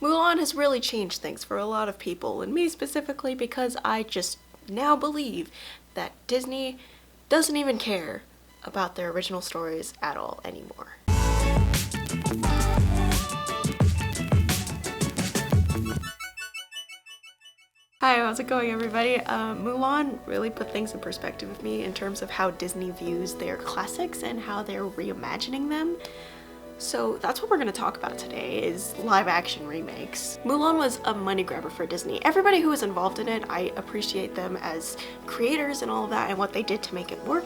Mulan has really changed things for a lot of people, and me specifically, because I just now believe that Disney doesn't even care about their original stories at all anymore. Hi, how's it going, everybody? Mulan really put things in perspective with me in terms of how Disney views their classics and how they're reimagining them. So that's what we're going to talk about today, is live action remakes. Mulan was a money grabber for Disney. Everybody who was involved in it, I appreciate them as creators and all of that and what they did to make it work.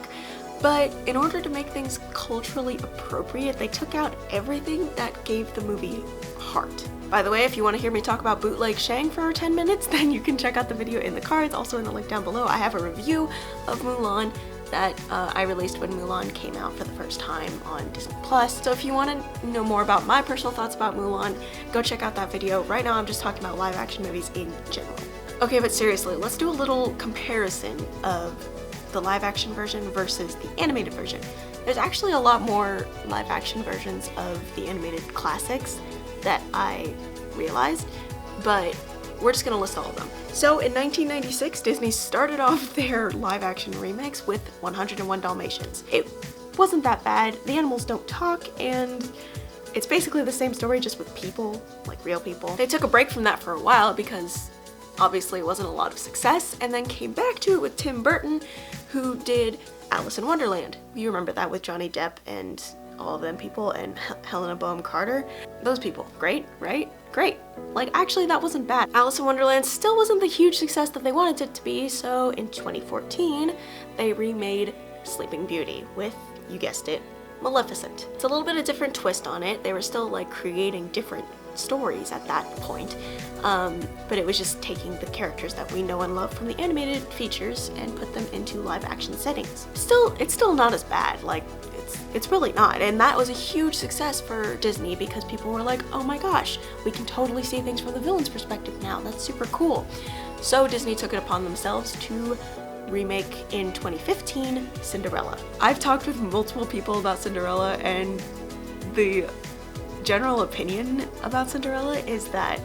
But in order to make things culturally appropriate, they took out everything that gave the movie heart. By the way, if you want to hear me talk about bootleg Shang for 10 minutes, then you can check out the video in the cards, also in the link down below. I have a review of Mulan that I released when Mulan came out for the first time on Disney+. So if you want to know more about my personal thoughts about Mulan, go check out that video. Right now I'm just talking about live action movies in general. Okay, but seriously, let's do a little comparison of the live action version versus the animated version. There's actually a lot more live action versions of the animated classics that I realized, but we're just gonna list all of them. So in 1996, Disney started off their live action remakes with 101 Dalmatians. It wasn't that bad. The animals don't talk, and it's basically the same story just with people, like real people. They took a break from that for a while because obviously it wasn't a lot of success, and then came back to it with Tim Burton, who did Alice in Wonderland. You remember that with Johnny Depp and all of them people, and Helena Bonham Carter. Those people, great, right? Great. Like, actually that wasn't bad. Alice in Wonderland still wasn't the huge success that they wanted it to be, so in 2014 they remade Sleeping Beauty with, you guessed it, Maleficent. It's a little bit of a different twist on it. They were still like creating different stories at that point, but it was just taking the characters that we know and love from the animated features and put them into live action settings. It's still not as bad. Like, it's really not, and that was a huge success for Disney because people were like, oh my gosh, we can totally see things from the villain's perspective now. That's super cool. So Disney took it upon themselves to remake in 2015 Cinderella. I've talked with multiple people about Cinderella, and the general opinion about Cinderella is that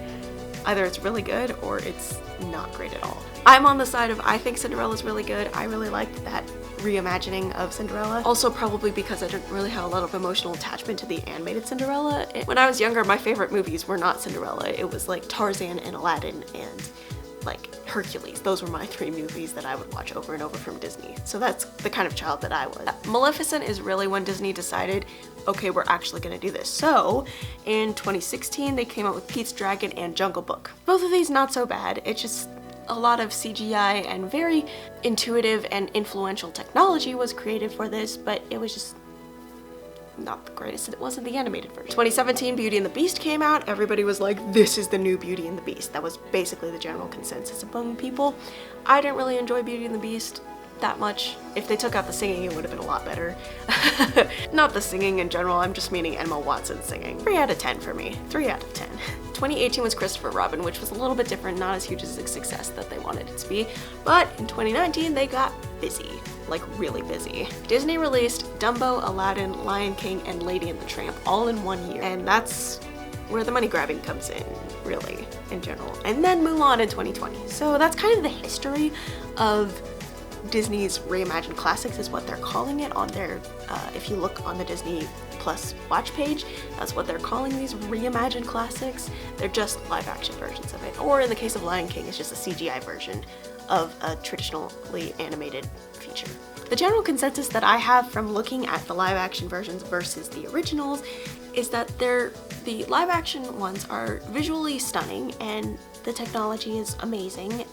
either it's really good or it's not great at all. I'm on the side of I think Cinderella's really good. I really liked that reimagining of Cinderella. Also probably because I didn't really have a lot of emotional attachment to the animated Cinderella. When I was younger, my favorite movies were not Cinderella. It was like Tarzan and Aladdin and like Hercules. Those were my three movies that I would watch over and over from Disney. So that's the kind of child that I was. Maleficent is really when Disney decided, okay, we're actually gonna do this. So in 2016, they came out with Pete's Dragon and Jungle Book. Both of these not so bad. It's just a lot of CGI and very intuitive and influential technology was created for this, but it was just not the greatest. It wasn't the animated version. 2017, Beauty and the Beast came out. Everybody was like, this is the new Beauty and the Beast. That was basically the general consensus among people. I didn't really enjoy Beauty and the Beast that much. If they took out the singing, it would have been a lot better. Not the singing in general, I'm just meaning Emma Watson singing. 3 out of 10 for me. 3 out of 10. 2018 was Christopher Robin, which was a little bit different, not as huge as a success that they wanted it to be. But in 2019, they got busy. Like really busy. Disney released Dumbo, Aladdin, Lion King, and Lady and the Tramp all in 1 year. And that's where the money grabbing comes in, really, in general. And then Mulan in 2020. So that's kind of the history of Disney's reimagined classics is what they're calling it on their, if you look on the Disney Plus watch page, that's what they're calling these reimagined classics. They're just live action versions of it. Or in the case of Lion King, it's just a CGI version of a traditionally animated feature. The general consensus that I have from looking at the live action versions versus the originals is that the live action ones are visually stunning and the technology is amazing,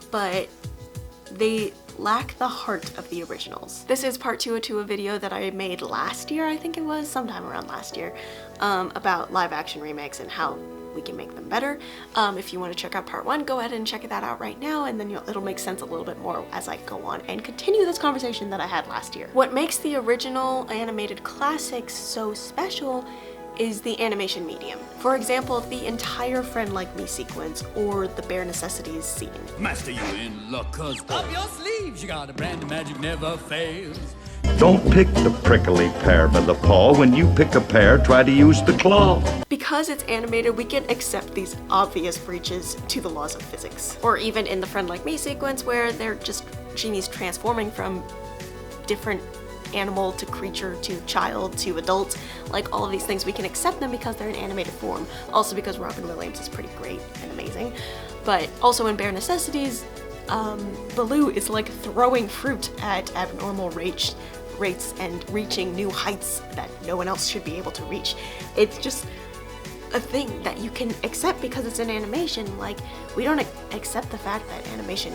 but they lack the heart of the originals. This is part 2 to a video that I made last year, I think it was, sometime around last year, about live action remakes and how we can make them better. If you want to check out part 1, go ahead and check that out right now, and then it'll make sense a little bit more as I go on and continue this conversation that I had last year. What makes the original animated classics so special is the animation medium. For example, the entire Friend Like Me sequence or the Bare Necessities scene. Master, you in luck, cause up your sleeves you got a brand of magic never fails. Don't pick the prickly pear by the paw. When you pick a pear, try to use the claw. Because it's animated, we can accept these obvious breaches to the laws of physics. Or even in the Friend Like Me sequence where they're just genies transforming from different animal to creature to child to adult. Like all of these things, we can accept them because they're in animated form. Also because Robin Williams is pretty great and amazing. But also in Bare Necessities, Baloo is like throwing fruit at abnormal rates and reaching new heights that no one else should be able to reach. It's just a thing that you can accept because it's an animation. Like, we don't accept the fact that animation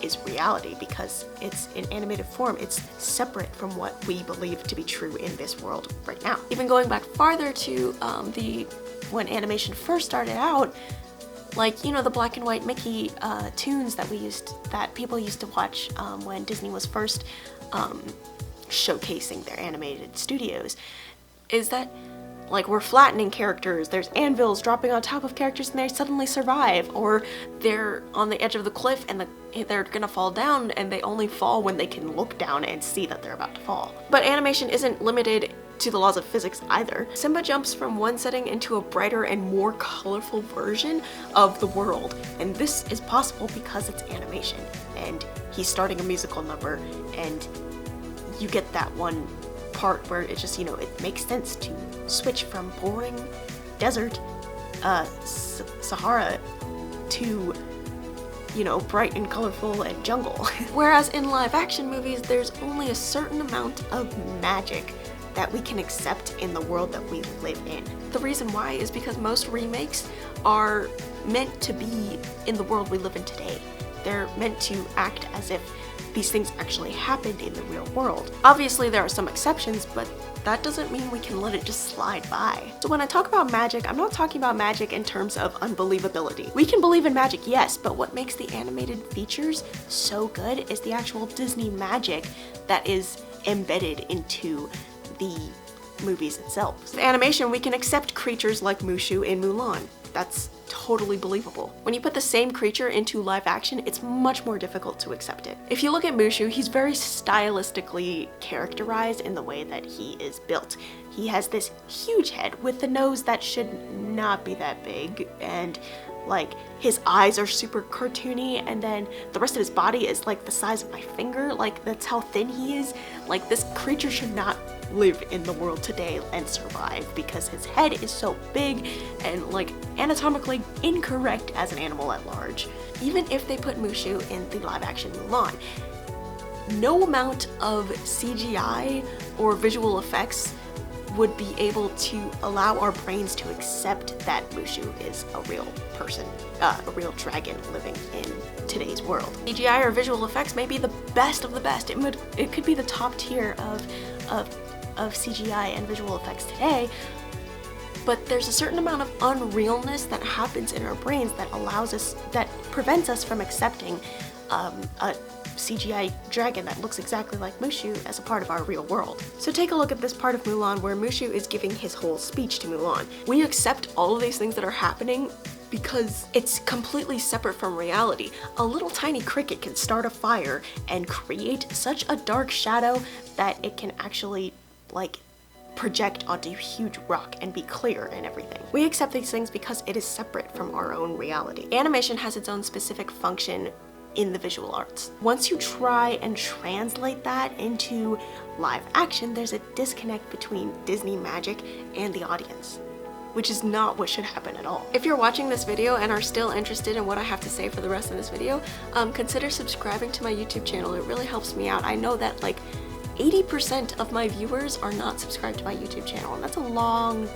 is reality because it's in animated form. It's separate from what we believe to be true in this world right now. Even going back farther to when animation first started out, like, you know, the black and white Mickey tunes that people used to watch when Disney was first showcasing their animated studios, is that, like, we're flattening characters, there's anvils dropping on top of characters and they suddenly survive, or they're on the edge of the cliff and they're gonna fall down and they only fall when they can look down and see that they're about to fall. But animation isn't limited to the laws of physics either. Simba jumps from one setting into a brighter and more colorful version of the world, and this is possible because it's animation, and he's starting a musical number, and you get that one part where it just, you know, it makes sense to switch from boring desert Sahara to, you know, bright and colorful and jungle. Whereas in live action movies, there's only a certain amount of magic that we can accept in the world that we live in. The reason why is because most remakes are meant to be in the world we live in today. They're meant to act as if these things actually happened in the real world. Obviously there are some exceptions, but that doesn't mean we can let it just slide by. So when I talk about magic, I'm not talking about magic in terms of unbelievability. We can believe in magic, yes, but what makes the animated features so good is the actual Disney magic that is embedded into the movies itself. With animation, we can accept creatures like Mushu in Mulan. That's totally believable. When you put the same creature into live action, it's much more difficult to accept it. If you look at Mushu, he's very stylistically characterized in the way that he is built. He has this huge head with the nose that should not be that big, and like his eyes are super cartoony, and then the rest of his body is like the size of my finger. Like, that's how thin he is. Like, this creature should not live in the world today and survive because his head is so big and like anatomically incorrect as an animal at large. Even if they put Mushu in the live action Mulan, no amount of CGI or visual effects would be able to allow our brains to accept that Mushu is a real person, a real dragon living in today's world. CGI or visual effects may be the best of the best. It could be the top tier of CGI and visual effects today, but there's a certain amount of unrealness that happens in our brains that prevents us from accepting a CGI dragon that looks exactly like Mushu as a part of our real world. So take a look at this part of Mulan where Mushu is giving his whole speech to Mulan. We accept all of these things that are happening because it's completely separate from reality. A little tiny cricket can start a fire and create such a dark shadow that it can actually, like, project onto a huge rock and be clear and everything. We accept these things because it is separate from our own reality. Animation has its own specific function in the visual arts. Once you try and translate that into live action, there's a disconnect between Disney magic and the audience, which is not what should happen at all. If you're watching this video and are still interested in what I have to say for the rest of this video, consider subscribing to my YouTube channel. It really helps me out. I know that like 80% of my viewers are not subscribed to my YouTube channel, and that's a long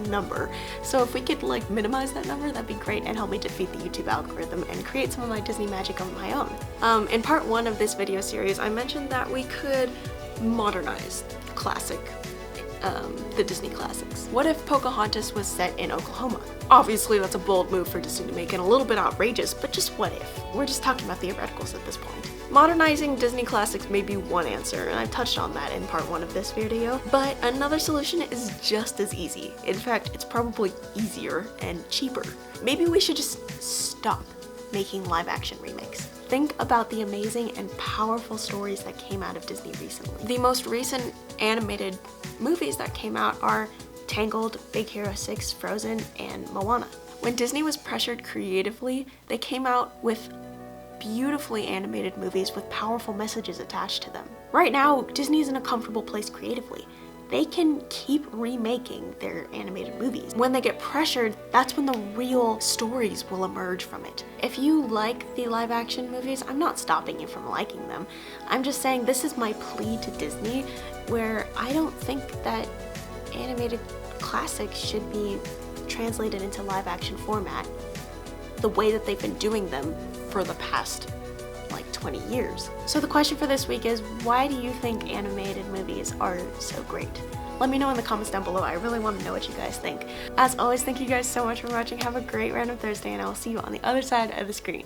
number. So if we could like minimize that number, that'd be great and help me defeat the YouTube algorithm and create some of my Disney magic on my own. In part 1 of this video series, I mentioned that we could modernize the Disney classics. What if Pocahontas was set in Oklahoma? Obviously that's a bold move for Disney to make and a little bit outrageous, but just what if? We're just talking about theoreticals at this point. Modernizing Disney classics may be one answer, and I've touched on that in part 1 of this video, but another solution is just as easy. In fact, it's probably easier and cheaper. Maybe we should just stop making live action remakes. think about the amazing and powerful stories that came out of Disney recently. The most recent animated movies that came out are Tangled, Big Hero 6, Frozen, and Moana. When Disney was pressured creatively, they came out with beautifully animated movies with powerful messages attached to them. Right now, Disney is in a comfortable place creatively. They can keep remaking their animated movies. When they get pressured, that's when the real stories will emerge from it. If you like the live action movies, I'm not stopping you from liking them. I'm just saying this is my plea to Disney, where I don't think that animated classics should be translated into live action format the way that they've been doing them for the past like 20 years. So the question for this week is, why do you think animated movies are so great? Let me know in the comments down below. I really want to know what you guys think. As always, thank you guys so much for watching. Have a great random Thursday, and I will see you on the other side of the screen.